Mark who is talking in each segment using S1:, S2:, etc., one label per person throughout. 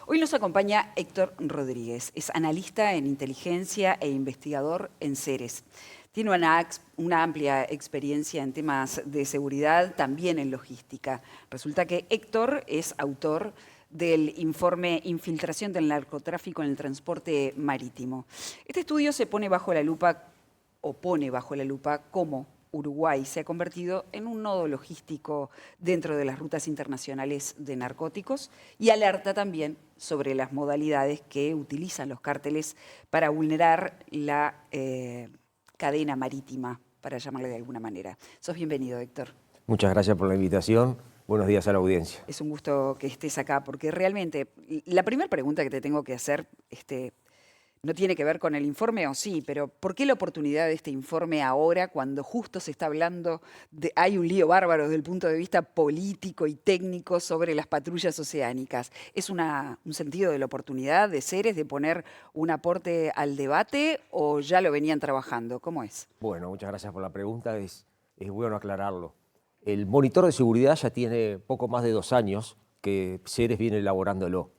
S1: Hoy nos acompaña Héctor Rodríguez, es analista en inteligencia e investigador en Ceres. Tiene una amplia experiencia en temas de seguridad, también en logística. Resulta que Héctor es autor del informe Infiltración del narcotráfico en el transporte marítimo. Este estudio se pone bajo la lupa, o pone bajo la lupa, cómo Uruguay se ha convertido en un nodo logístico dentro de las rutas internacionales de narcóticos y alerta también sobre las modalidades que utilizan los cárteles para vulnerar la cadena marítima, para llamarle de alguna manera. Sos bienvenido, Héctor.
S2: Muchas gracias por la invitación. Buenos días a la audiencia.
S1: Es un gusto que estés acá, porque realmente la primera pregunta que te tengo que hacer no tiene que ver con el informe, o sí, pero ¿por qué la oportunidad de este informe ahora, cuando justo se está hablando hay un lío bárbaro desde el punto de vista político y técnico sobre las patrullas oceánicas? ¿Es un sentido de la oportunidad de Ceres de poner un aporte al debate o ya lo venían trabajando? ¿Cómo es?
S2: Bueno, muchas gracias por la pregunta. Es bueno aclararlo. El monitor de seguridad ya tiene poco más de 2 años que Ceres viene elaborándolo.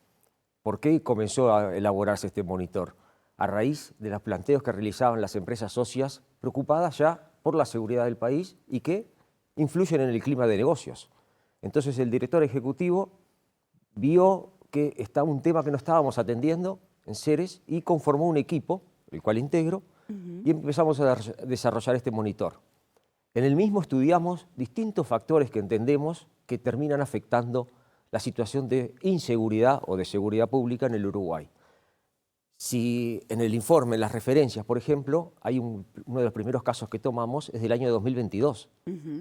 S2: ¿Por qué comenzó a elaborarse este monitor? A raíz de los planteos que realizaban las empresas socias preocupadas ya por la seguridad del país y que influyen en el clima de negocios. Entonces el director ejecutivo vio que estaba un tema que no estábamos atendiendo en Ceres y conformó un equipo, el cual integro, y empezamos a desarrollar este monitor. En el mismo estudiamos distintos factores que entendemos que terminan afectando la situación de inseguridad o de seguridad pública en el Uruguay. Si en el informe, en las referencias, por ejemplo, hay uno de los primeros casos que tomamos es del año 2022,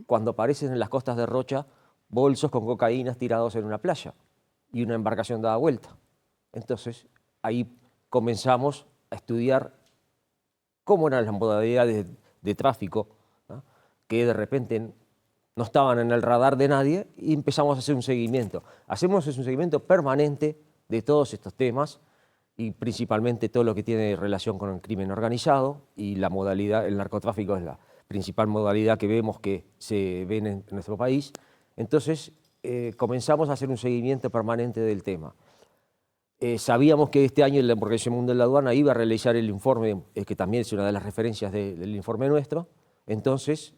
S2: cuando aparecen en las costas de Rocha bolsos con cocaína tirados en una playa y una embarcación dada vuelta. Entonces, ahí comenzamos a estudiar cómo eran las modalidades de tráfico, ¿no?, que de repente no estaban en el radar de nadie, y empezamos a hacer un seguimiento. Hacemos un seguimiento permanente de todos estos temas, y principalmente todo lo que tiene relación con el crimen organizado, y la modalidad, el narcotráfico es la principal modalidad que vemos que se ve en nuestro país. Entonces comenzamos a hacer un seguimiento permanente del tema. Sabíamos que este año la Organización Mundial de la Aduana iba a realizar el informe, que también es una de las referencias del informe nuestro. Entonces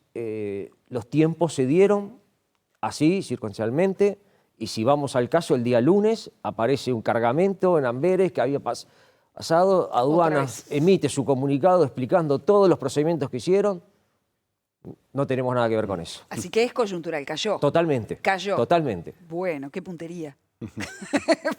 S2: los tiempos se dieron así, circunstancialmente. Y si vamos al caso, el día lunes aparece un cargamento en Amberes que había pasado. Aduanas emite su comunicado explicando todos los procedimientos que hicieron. No tenemos nada que ver con eso.
S1: Así que es coyuntural, cayó.
S2: Totalmente.
S1: Cayó.
S2: Totalmente.
S1: Bueno, qué puntería.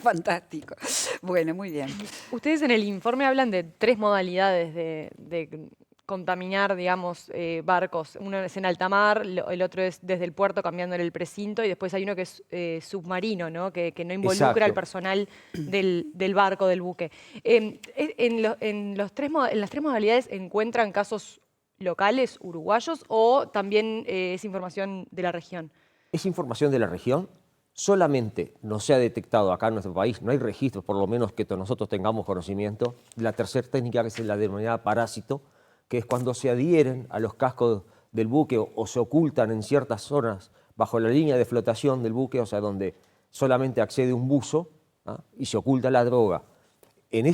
S1: Fantástico. Bueno, muy bien.
S3: Ustedes en el informe hablan de 3 modalidades de contaminar, digamos, barcos. Uno es en alta mar, el otro es desde el puerto cambiándole el precinto, y después hay uno que es submarino, ¿no? Que no involucra al personal del barco, del buque. En las 3 modalidades encuentran casos locales, uruguayos, o también es información de la región.
S2: Es información de la región. Solamente no se ha detectado acá en nuestro país, no hay registros, por lo menos que nosotros tengamos conocimiento, de la tercera técnica, que es la denominada parásito, que es cuando se adhieren a los cascos del buque o se ocultan en ciertas zonas bajo la línea de flotación del buque, o sea, donde solamente accede un buzo, ¿ah?, y se oculta la droga. En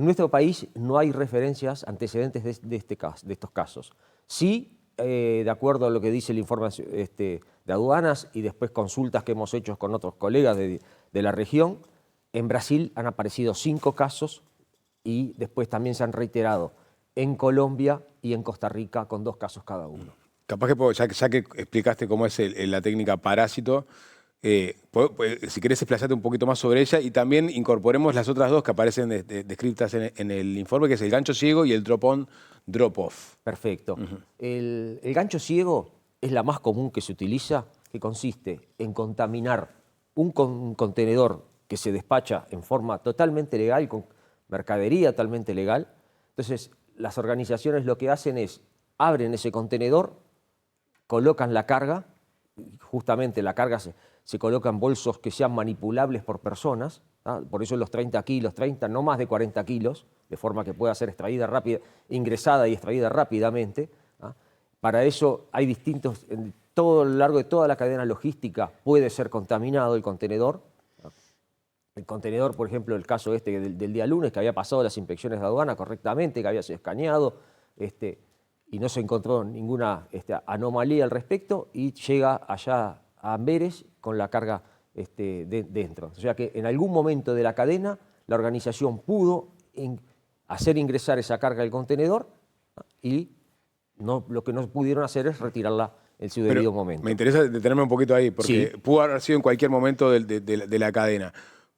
S2: nuestro país no hay referencias antecedentes de estos casos. Sí, de acuerdo a lo que dice el informe de aduanas y después consultas que hemos hecho con otros colegas de la región, en Brasil han aparecido 5 casos y después también se han reiterado en Colombia y en Costa Rica con 2 casos cada uno.
S4: Capaz que, ya que explicaste cómo es la técnica parásito, si querés explayarte un poquito más sobre ella, y también incorporemos las otras 2 que aparecen descritas en el informe, que es el gancho ciego y el drop-on, drop-off.
S2: Perfecto. El gancho ciego es la más común que se utiliza, que consiste en contaminar un contenedor que se despacha en forma totalmente legal, con mercadería totalmente legal. Entonces, las organizaciones lo que hacen es, abren ese contenedor, colocan la carga, justamente la carga se coloca en bolsos que sean manipulables por personas, ¿ah? Por eso los 30 kilos, no más de 40 kilos, de forma que pueda ser extraída rápida, ingresada y extraída rápidamente, ¿ah? Para eso hay distintos, a lo largo de toda la cadena logística puede ser contaminado el contenedor, ¿ah? El contenedor, por ejemplo, el caso este del día lunes, que había pasado las inspecciones de aduana correctamente, que había sido escaneado, y no se encontró ninguna anomalía al respecto, y llega allá a Amberes con la carga dentro. O sea que en algún momento de la cadena la organización pudo hacer ingresar esa carga al contenedor y lo que no pudieron hacer es retirarla en su debido momento.
S4: Me interesa detenerme un poquito ahí, porque
S2: Sí.
S4: pudo haber sido en cualquier momento de la cadena.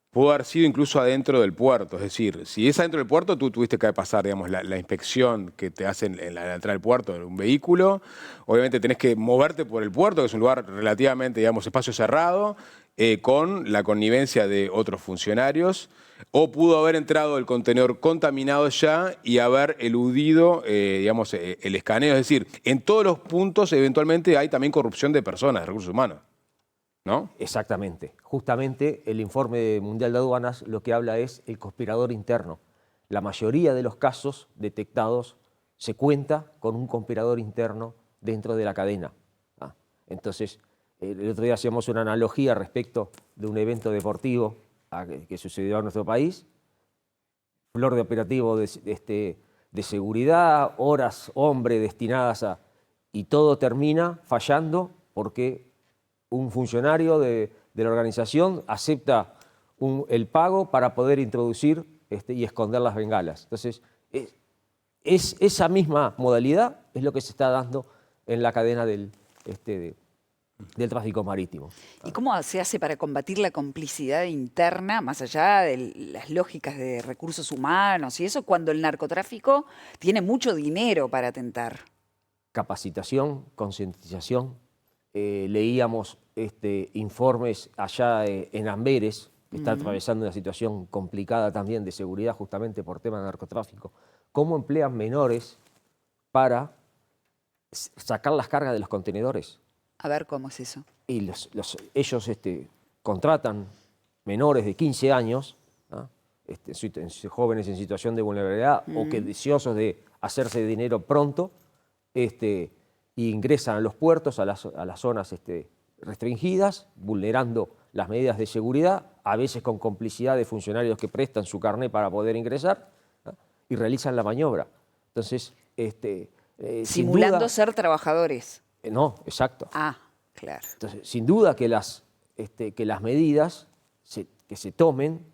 S4: Pudo haber sido incluso adentro del puerto. Es decir, si es adentro del puerto, tú tuviste que pasar, digamos, la inspección que te hacen en la entrada del puerto en un vehículo. Obviamente tenés que moverte por el puerto, que es un lugar relativamente, digamos, espacio cerrado, con la connivencia de otros funcionarios. O pudo haber entrado el contenedor contaminado ya y haber eludido, digamos, el escaneo. Es decir, en todos los puntos eventualmente hay también corrupción de personas, de recursos humanos, ¿no?
S2: Exactamente. Justamente el informe mundial de aduanas lo que habla es el conspirador interno. La mayoría de los casos detectados se cuenta con un conspirador interno dentro de la cadena. Entonces, el otro día hacíamos una analogía respecto de un evento deportivo que sucedió en nuestro país. Flor de operativo de seguridad, horas, hombre destinadas a... Y todo termina fallando porque un funcionario de la organización acepta el pago para poder introducir y esconder las bengalas. Entonces, esa misma modalidad es lo que se está dando en la cadena del tráfico marítimo.
S1: ¿Y cómo se hace para combatir la complicidad interna, más allá de las lógicas de recursos humanos y eso, cuando el narcotráfico tiene mucho dinero para atentar?
S2: Capacitación, concientización. Leíamos informes allá en Amberes, que está atravesando una situación complicada también de seguridad justamente por tema de narcotráfico. ¿Cómo emplean menores para sacar las cargas de los contenedores?
S1: A ver cómo es eso.
S2: Y ellos contratan menores de 15 años, ¿no? Jóvenes en situación de vulnerabilidad o que deseosos de hacerse de dinero pronto, y ingresan a los puertos, a las zonas restringidas, vulnerando las medidas de seguridad, a veces con complicidad de funcionarios que prestan su carné para poder ingresar, ¿no? Y realizan la maniobra. Entonces,
S1: simulando ser trabajadores.
S2: No, exacto.
S1: Ah, claro.
S2: Entonces, sin duda que las medidas que se tomen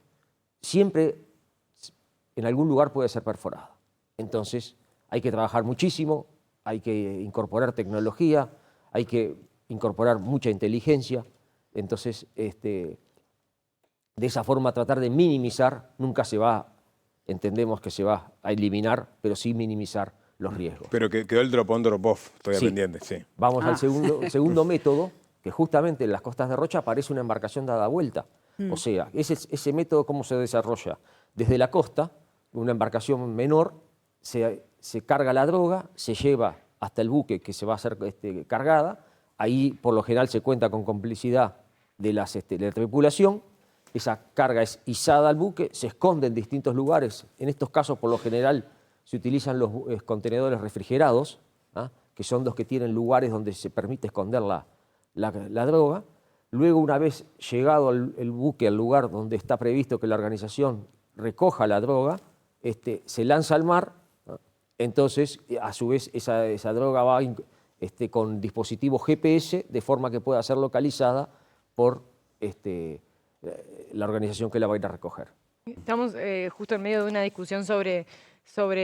S2: siempre en algún lugar puede ser perforada. Entonces, hay que trabajar muchísimo, hay que incorporar tecnología, hay que incorporar mucha inteligencia. Entonces, de esa forma tratar de minimizar, nunca entendemos que se va a eliminar, pero sí minimizar los riesgos.
S4: Pero quedó el drop-on, drop-off, todavía
S2: Sí.
S4: pendiente, sí.
S2: Vamos al segundo método, que justamente en las costas de Rocha aparece una embarcación dada vuelta. O sea, ese método, ¿cómo se desarrolla? Desde la costa, una embarcación menor, se carga la droga, se lleva hasta el buque que se va a hacer cargada. Ahí, por lo general, se cuenta con complicidad de la tripulación. Esa carga es izada al buque, se esconde en distintos lugares. En estos casos, por lo general, se utilizan los contenedores refrigerados, que son los que tienen lugares donde se permite esconder la droga. Luego, una vez llegado el buque al lugar donde está previsto que la organización recoja la droga, se lanza al mar. Entonces, a su vez, esa droga va con dispositivos GPS, de forma que pueda ser localizada por la organización que la va a ir a recoger.
S3: Estamos justo en medio de una discusión sobre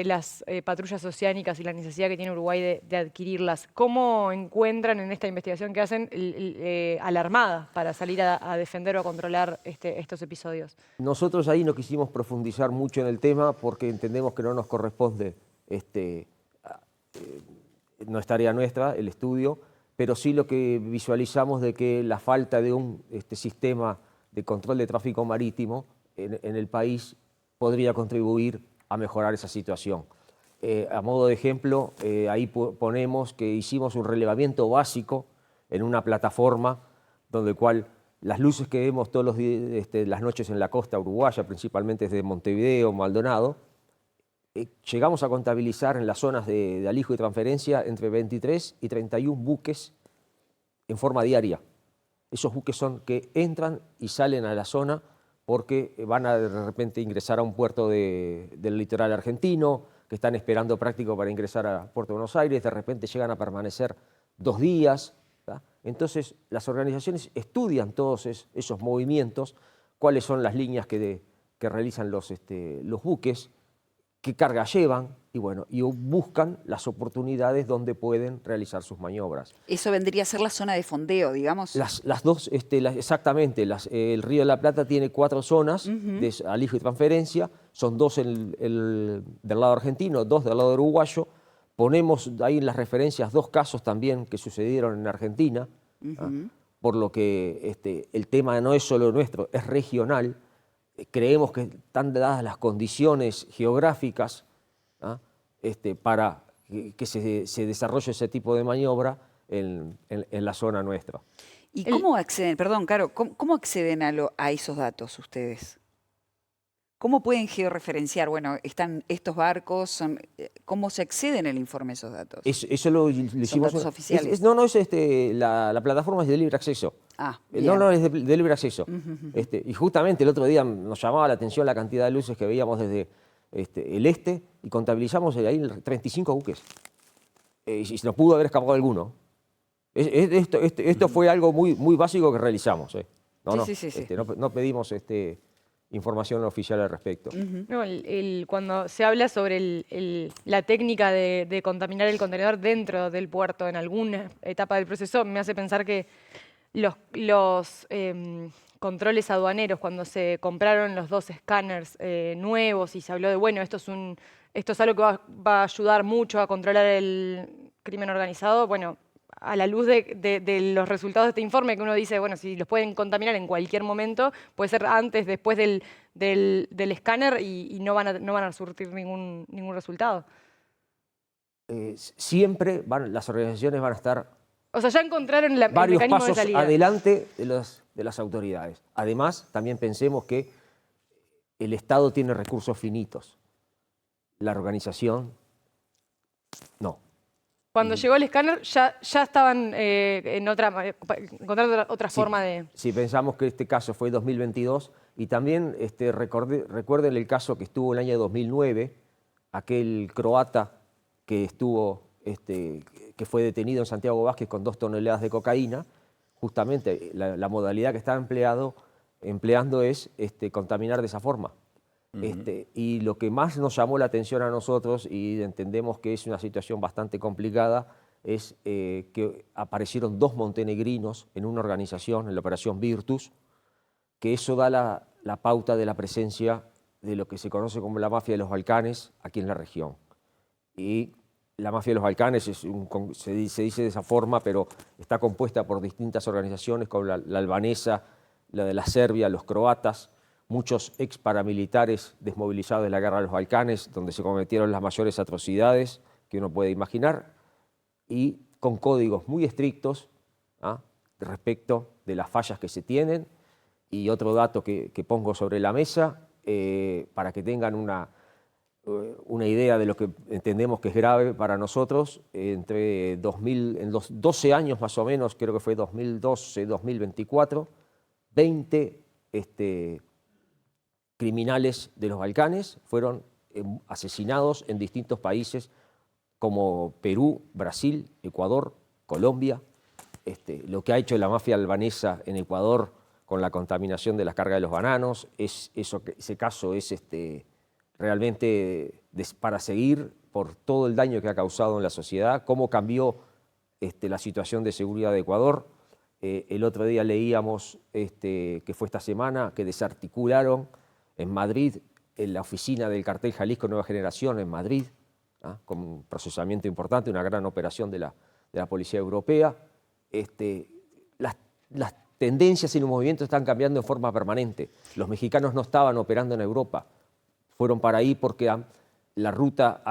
S3: las patrullas oceánicas y la necesidad que tiene Uruguay de adquirirlas. ¿Cómo encuentran en esta investigación que hacen a la Armada para salir a defender o a controlar estos episodios?
S2: Nosotros ahí no quisimos profundizar mucho en el tema porque entendemos que no nos corresponde, no es tarea nuestra el estudio, pero sí lo que visualizamos de que la falta de un sistema de control de tráfico marítimo en el país podría contribuir a mejorar esa situación. A modo de ejemplo, ahí ponemos que hicimos un relevamiento básico en una plataforma donde las luces que vemos todos los días, las noches en la costa uruguaya, principalmente desde Montevideo, Maldonado, llegamos a contabilizar en las zonas de alijo y transferencia entre 23 y 31 buques en forma diaria. Esos buques son que entran y salen a la zona porque van a de repente ingresar a un puerto del litoral argentino, que están esperando práctico para ingresar a Puerto de Buenos Aires, de repente llegan a permanecer 2 días. ¿Tá? Entonces, las organizaciones estudian todos esos movimientos, cuáles son las líneas que realizan los buques, qué carga llevan, y bueno, y buscan las oportunidades donde pueden realizar sus maniobras.
S1: Eso vendría a ser la zona de fondeo, digamos.
S2: Las dos, exactamente, el Río de la Plata tiene 4 zonas de alijo y transferencia, son 2 del lado argentino, 2 del lado uruguayo. Ponemos ahí en las referencias 2 casos también que sucedieron en Argentina, por lo que el tema no es solo nuestro, es regional. Creemos que están dadas las condiciones geográficas para que se desarrolle ese tipo de maniobra en la zona nuestra.
S1: ¿Y cómo acceden, perdón, Caro, cómo acceden a esos datos ustedes? ¿Cómo pueden georreferenciar? Bueno, están estos barcos, ¿cómo se acceden el informe a esos datos?
S2: Eso lo hicimos.
S1: ¿Son datos oficiales?
S2: No, la plataforma es de libre acceso.
S1: Ah,
S2: No, es de libre acceso. Y justamente el otro día nos llamaba la atención la cantidad de luces que veíamos desde el este y contabilizamos ahí 35 buques. Y se nos pudo haber escapado alguno. Esto fue algo muy básico que realizamos.
S1: Sí.
S2: No pedimos información oficial al respecto.
S3: No, cuando se habla sobre la técnica de contaminar el contenedor dentro del puerto en alguna etapa del proceso, me hace pensar que los controles aduaneros, cuando se compraron los 2 escáneres nuevos y se habló de, bueno, esto es algo que va a ayudar mucho a controlar el crimen organizado, bueno, a la luz de los resultados de este informe, que uno dice, bueno, si los pueden contaminar en cualquier momento, puede ser antes, después del escáner y no van a surtir ningún resultado.
S2: Siempre las organizaciones van a estar
S3: O sea, ya encontraron el
S2: varios
S3: mecanismo de
S2: pasos
S3: salida.
S2: adelante de las autoridades. Además, también pensemos que el Estado tiene recursos finitos. La organización, no.
S3: Cuando llegó el escáner, ya estaban encontrando otra forma de...
S2: Sí, pensamos que este caso fue 2022 y también recuerden el caso que estuvo el año 2009, aquel croata que estuvo, que fue detenido en Santiago Vázquez con 2 toneladas de cocaína. Justamente la modalidad que está empleando es contaminar de esa forma. Y lo que más nos llamó la atención a nosotros, y entendemos que es una situación bastante complicada, es que aparecieron 2 montenegrinos en una organización, en la Operación Virtus, que eso da la pauta de la presencia de lo que se conoce como la mafia de los Balcanes aquí en la región. Y la mafia de los Balcanes se dice de esa forma, pero está compuesta por distintas organizaciones como la albanesa, la de la Serbia, los croatas, muchos ex paramilitares desmovilizados de la guerra de los Balcanes, donde se cometieron las mayores atrocidades que uno puede imaginar, y con códigos muy estrictos respecto de las fallas que se tienen. Y otro dato que pongo sobre la mesa, para que tengan una idea de lo que entendemos que es grave para nosotros, en los 12 años más o menos, creo que fue 2012-2024, 20 criminales de los Balcanes fueron asesinados en distintos países como Perú, Brasil, Ecuador, Colombia. Lo que ha hecho la mafia albanesa en Ecuador con la contaminación de las cargas de los bananos, ese caso es realmente para seguir por todo el daño que ha causado en la sociedad, cómo cambió la situación de seguridad de Ecuador. El otro día leíamos, que fue esta semana, que desarticularon en Madrid, en la oficina del cartel Jalisco Nueva Generación en Madrid, con un procesamiento importante, una gran operación de la Policía Europea. Las tendencias y los movimientos están cambiando en forma permanente. Los mexicanos no estaban operando en Europa, fueron para ahí porque la ruta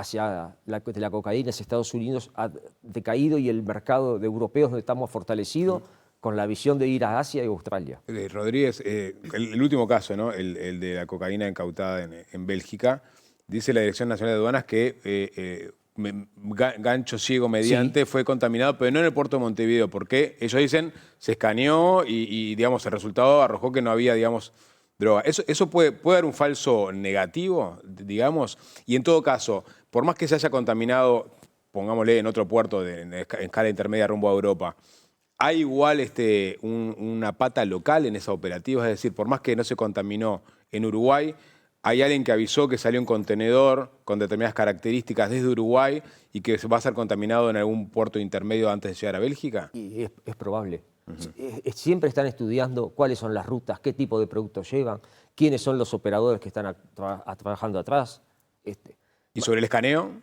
S2: de la cocaína hacia Estados Unidos ha decaído y el mercado de europeos donde estamos fortalecidos, con la visión de ir a Asia y Australia.
S4: Rodríguez, el último caso, ¿no? el de la cocaína incautada en Bélgica, dice la Dirección Nacional de Aduanas que gancho ciego mediante fue contaminado, pero no en el puerto de Montevideo, porque ellos dicen se escaneó y digamos, el resultado arrojó que no había, digamos, droga. ¿Eso puede dar un falso negativo, digamos? Y en todo caso, por más que se haya contaminado, pongámosle en otro puerto en escala intermedia rumbo a Europa, ¿hay igual una pata local en esa operativa? Es decir, por más que no se contaminó en Uruguay, ¿hay alguien que avisó que salió un contenedor con determinadas características desde Uruguay y que va a ser contaminado en algún puerto intermedio antes de llegar a Bélgica?
S2: Y es probable. Siempre están estudiando cuáles son las rutas, qué tipo de productos llevan, quiénes son los operadores que están trabajando atrás.
S4: ¿Y sobre el escaneo?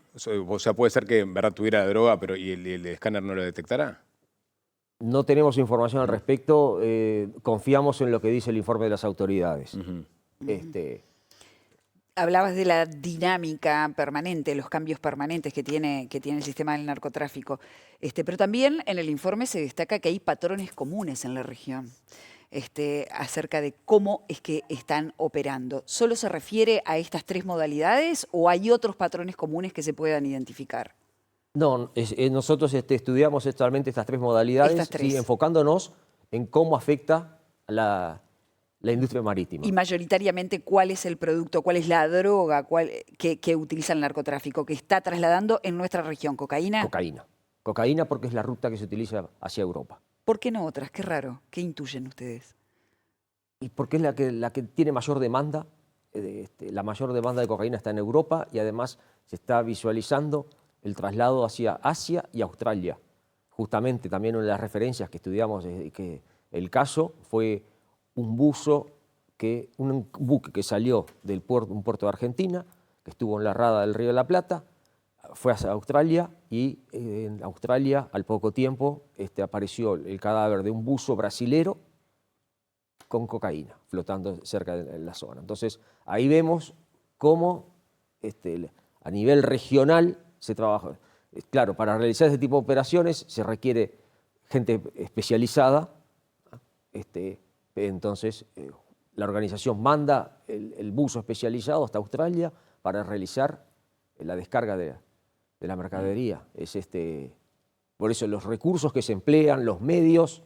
S4: O sea, puede ser que en verdad tuviera la droga y el escáner no lo detectará.
S2: No tenemos información al respecto, confiamos en lo que dice el informe de las autoridades.
S1: Hablabas de la dinámica permanente, los cambios permanentes que tiene el sistema del narcotráfico. Pero también en el informe se destaca que hay patrones comunes en la región acerca de cómo es que están operando. ¿Solo se refiere a estas tres modalidades o hay otros patrones comunes que se puedan identificar?
S2: No, nosotros estudiamos actualmente estas tres modalidades,
S1: Estas tres.
S2: sí, enfocándonos en cómo afecta la industria marítima.
S1: Y mayoritariamente, ¿cuál es el producto, cuál es la droga que utiliza el narcotráfico, que está trasladando en nuestra región? ¿Cocaína?
S2: Cocaína. Cocaína porque es la ruta que se utiliza hacia Europa.
S1: ¿Por qué no otras? Qué raro. ¿Qué intuyen ustedes?
S2: Y porque es la que tiene mayor demanda. La mayor demanda de cocaína está en Europa y además se está visualizando el traslado hacia Asia y Australia. Justamente también una de las referencias que estudiamos que el caso fue un buque que salió del un puerto de Argentina, que estuvo en la rada del Río de la Plata, fue hacia Australia y en Australia al poco tiempo apareció el cadáver de un buzo brasilero con cocaína flotando cerca de la zona. Entonces ahí vemos cómo a nivel regional se trabaja. Claro, para realizar ese tipo de operaciones se requiere gente especializada. Entonces, la organización manda el buzo especializado hasta Australia para realizar la descarga de la mercadería. Por eso los recursos que se emplean, los medios,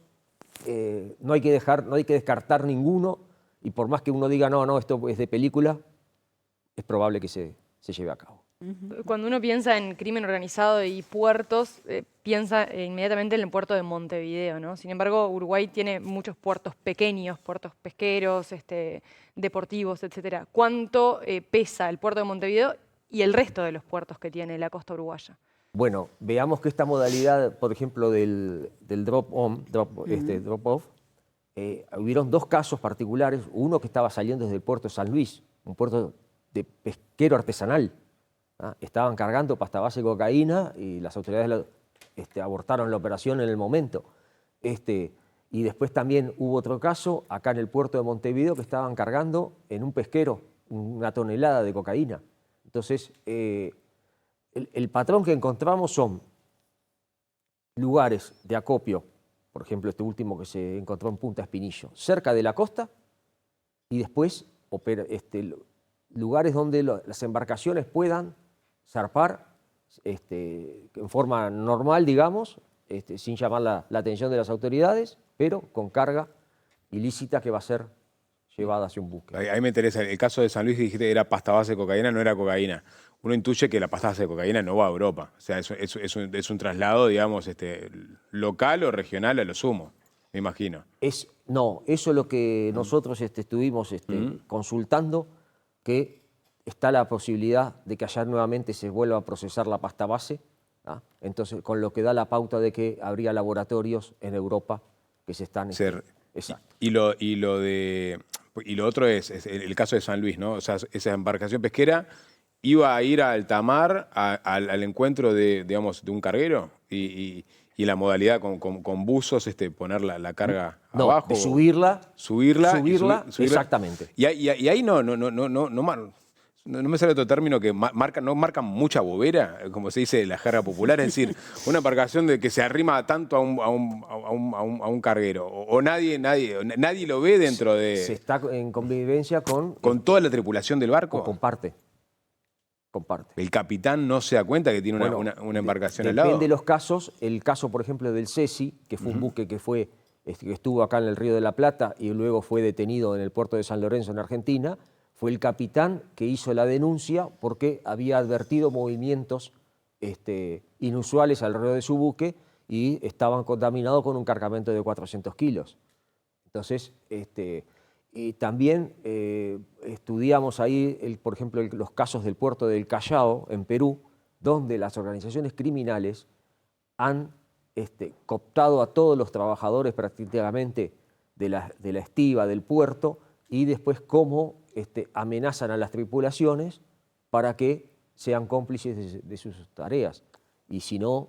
S2: no hay que descartar ninguno, y por más que uno diga, no, esto es de película, es probable que se lleve a cabo.
S3: Cuando uno piensa en crimen organizado y puertos, piensa inmediatamente en el puerto de Montevideo, ¿no? Sin embargo, Uruguay tiene muchos puertos pequeños, puertos pesqueros, deportivos, etcétera. ¿Cuánto pesa el puerto de Montevideo y el resto de los puertos que tiene la costa uruguaya?
S2: Bueno, veamos que esta modalidad, por ejemplo, del drop-off, hubieron dos casos particulares. Uno que estaba saliendo desde el puerto de San Luis, un puerto de pesquero artesanal. Estaban cargando pasta base de cocaína y las autoridades abortaron la operación en el momento. Y después también hubo otro caso acá en el puerto de Montevideo que estaban cargando en un pesquero 1 tonelada de cocaína. Entonces, el patrón que encontramos son lugares de acopio, por ejemplo, este último que se encontró en Punta Espinillo, cerca de la costa, y después lugares donde las embarcaciones puedan zarpar en forma normal, digamos, sin llamar la atención de las autoridades, pero con carga ilícita que va a ser llevada hacia un buque.
S4: Ahí me interesa, el caso de San Luis, dijiste que era pasta base de cocaína, no era cocaína. Uno intuye que la pasta base de cocaína no va a Europa. O sea, es un traslado, digamos, local o regional a lo sumo, me imagino.
S2: No, eso es lo que nosotros estuvimos consultando, que está la posibilidad de que allá nuevamente se vuelva a procesar la pasta base, entonces con lo que da la pauta de que habría laboratorios en Europa que se están... Exacto.
S4: Y lo otro es el caso de San Luis, ¿no? O sea, esa embarcación pesquera iba a ir a alta mar al encuentro de un carguero y la modalidad con buzos, poner la carga abajo.
S2: De subirla.
S4: Subirla,
S2: exactamente.
S4: Y ahí no me sale otro término que no marcan mucha bobera, como se dice de la jerga popular, es decir, una embarcación que se arrima tanto a un carguero, o nadie lo ve dentro de...
S2: Se está en convivencia con
S4: toda la tripulación del barco.
S2: Comparte.
S4: El capitán no se da cuenta que tiene una embarcación al lado.
S2: Depende de los casos. El caso, por ejemplo, del Ceci, que fue un buque que fue que estuvo acá en el Río de la Plata y luego fue detenido en el puerto de San Lorenzo, en Argentina, fue el capitán que hizo la denuncia porque había advertido movimientos inusuales alrededor de su buque y estaban contaminados con un cargamento de 400 kilos. Entonces, y también estudiamos ahí, por ejemplo, los casos del puerto del Callao, en Perú, donde las organizaciones criminales han cooptado a todos los trabajadores prácticamente de la estiba del puerto y después cómo amenazan a las tripulaciones para que sean cómplices de sus tareas. Y si no,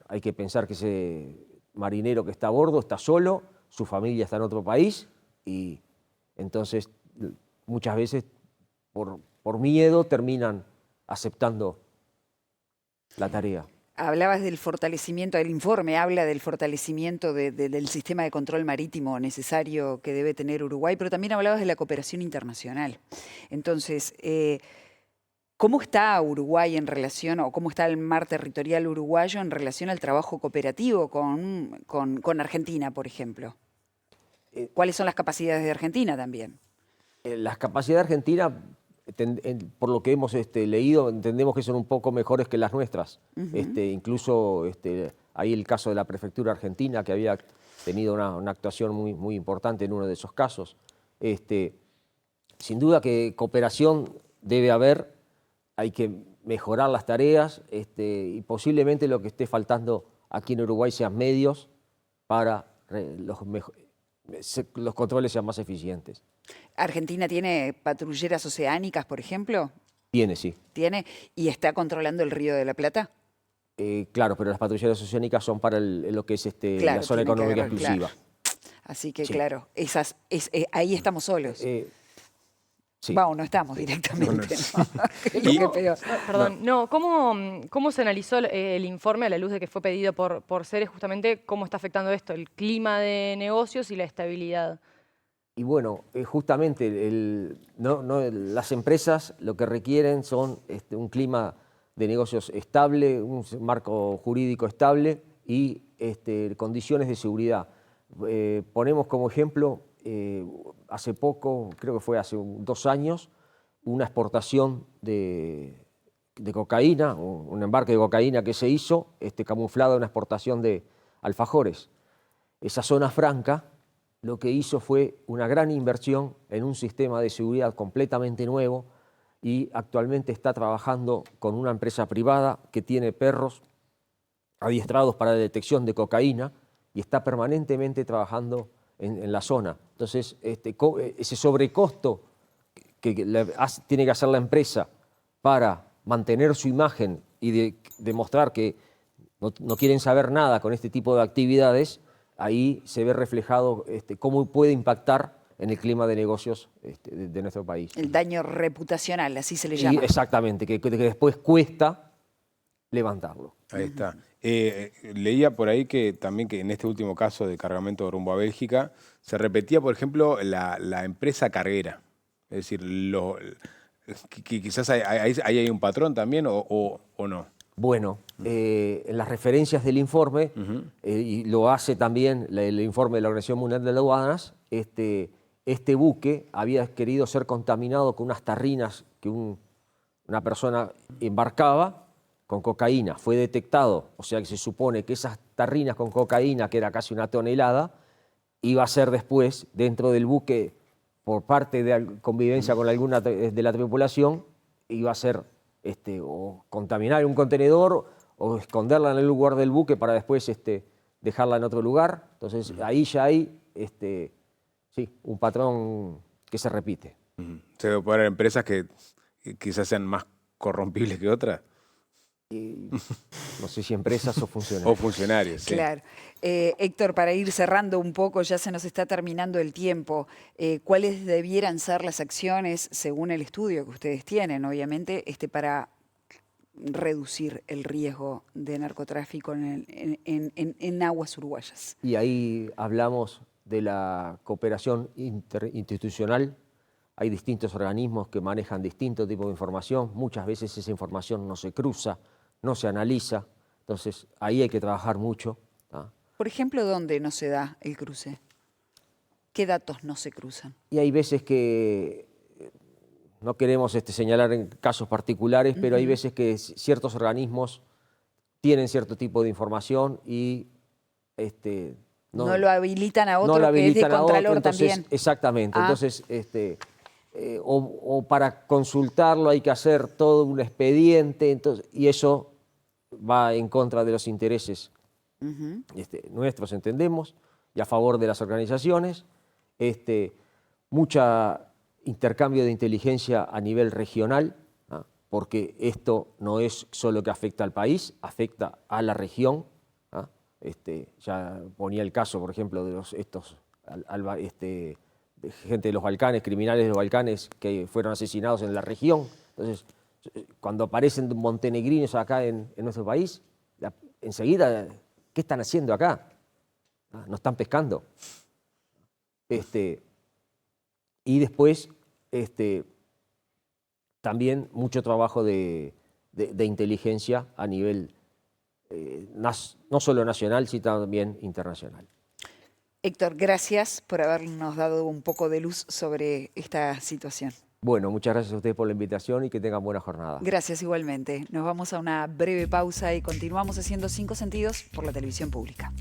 S2: hay que pensar que ese marinero que está a bordo está solo, su familia está en otro país y entonces muchas veces por miedo terminan aceptando la tarea.
S1: Hablabas del fortalecimiento, el informe habla del fortalecimiento del sistema de control marítimo necesario que debe tener Uruguay, pero también hablabas de la cooperación internacional. Entonces, ¿cómo está Uruguay en relación, o cómo está el mar territorial uruguayo en relación al trabajo cooperativo con Argentina, por ejemplo? ¿Cuáles son las capacidades de Argentina también?
S2: Las capacidades de Argentina, por lo que hemos leído, entendemos que son un poco mejores que las nuestras. Incluso hay el caso de la prefectura argentina, que había tenido una actuación muy, muy importante en uno de esos casos. Sin duda que cooperación debe haber, hay que mejorar las tareas y posiblemente lo que esté faltando aquí en Uruguay sean medios para los controles sean más eficientes.
S1: ¿Argentina tiene patrulleras oceánicas, por ejemplo?
S2: Tiene, sí.
S1: ¿Tiene? ¿Y está controlando el Río de la Plata?
S2: Claro, pero las patrulleras oceánicas son para lo que es
S1: Claro,
S2: la zona
S1: tienen que
S2: económica
S1: agarrar,
S2: exclusiva.
S1: claro. Así que,
S2: Sí.
S1: claro, ahí estamos solos.
S2: Sí.
S1: Vamos, no estamos directamente, ¿no? Que es lo que peor.
S3: Perdón, ¿cómo se analizó el informe a la luz de que fue pedido por Ceres, justamente cómo está afectando esto, el clima de negocios y la estabilidad?
S2: Y bueno, justamente las empresas lo que requieren son un clima de negocios estable, un marco jurídico estable y condiciones de seguridad. Ponemos como ejemplo, hace poco, creo que fue hace 2 años, una exportación de cocaína, un embarque de cocaína que se hizo, camuflado en una exportación de alfajores. Esa zona franca lo que hizo fue una gran inversión en un sistema de seguridad completamente nuevo y actualmente está trabajando con una empresa privada que tiene perros adiestrados para la detección de cocaína y está permanentemente trabajando en la zona. Entonces, ese sobrecosto que tiene que hacer la empresa para mantener su imagen y demostrar que no quieren saber nada con este tipo de actividades, ahí se ve reflejado cómo puede impactar en el clima de negocios de nuestro país.
S1: El daño reputacional, así se le llama.
S2: Exactamente, que después cuesta levantarlo.
S4: Ahí está. Leía por ahí que también que en este último caso de cargamento rumbo a Bélgica se repetía, por ejemplo, la empresa carguera. Es decir, quizás ahí hay un patrón también o no.
S2: Bueno, en las referencias del informe, y lo hace también el informe de la Organización Mundial de las Aduanas, este buque había querido ser contaminado con unas tarrinas que una persona embarcaba con cocaína. Fue detectado, o sea que se supone que esas tarrinas con cocaína, que era casi 1 tonelada, iba a ser después dentro del buque, por parte de convivencia con alguna de la tripulación, iba a ser o contaminar un contenedor o esconderla en el lugar del buque para después dejarla en otro lugar. Entonces ahí ya hay un patrón que se repite.
S4: Se debe poner empresas que quizás sean más corrompibles que otras.
S2: No sé si empresas o funcionarios.
S4: O funcionarios, sí.
S1: Claro. Héctor, para ir cerrando un poco, ya se nos está terminando el tiempo. ¿Cuáles debieran ser las acciones, según el estudio que ustedes tienen, obviamente, para reducir el riesgo de narcotráfico en aguas uruguayas?
S2: Y ahí hablamos de la cooperación interinstitucional. Hay distintos organismos que manejan distintos tipos de información. Muchas veces esa información no se cruza, no se analiza. Entonces ahí hay que trabajar mucho, ¿tá?
S1: Por ejemplo, ¿dónde no se da el cruce? ¿Qué datos no se cruzan?
S2: Y hay veces que, no queremos señalar en casos particulares, pero hay veces que ciertos organismos tienen cierto tipo de información y
S1: no lo habilitan a otro
S2: no lo
S1: que es de
S2: habilitan a otro,
S1: Contralor
S2: entonces,
S1: también.
S2: exactamente.
S1: Ah.
S2: Entonces, o para consultarlo hay que hacer todo un expediente, entonces, y eso va en contra de los intereses nuestros, entendemos, y a favor de las organizaciones. Mucha intercambio de inteligencia a nivel regional, ¿ah? Porque esto no es solo que afecta al país, afecta a la región. ¿Ah? Ya ponía el caso, por ejemplo, de gente de los Balcanes, criminales de los Balcanes que fueron asesinados en la región. Entonces, cuando aparecen montenegrinos acá en nuestro país, enseguida, ¿qué están haciendo acá? ¿Ah? No están pescando. Y después, también mucho trabajo de inteligencia a nivel no solo nacional, sino también internacional.
S1: Héctor, gracias por habernos dado un poco de luz sobre esta situación.
S2: Bueno, muchas gracias a ustedes por la invitación y que tengan buena jornada.
S1: Gracias igualmente. Nos vamos a una breve pausa y continuamos haciendo 5 sentidos por la televisión pública.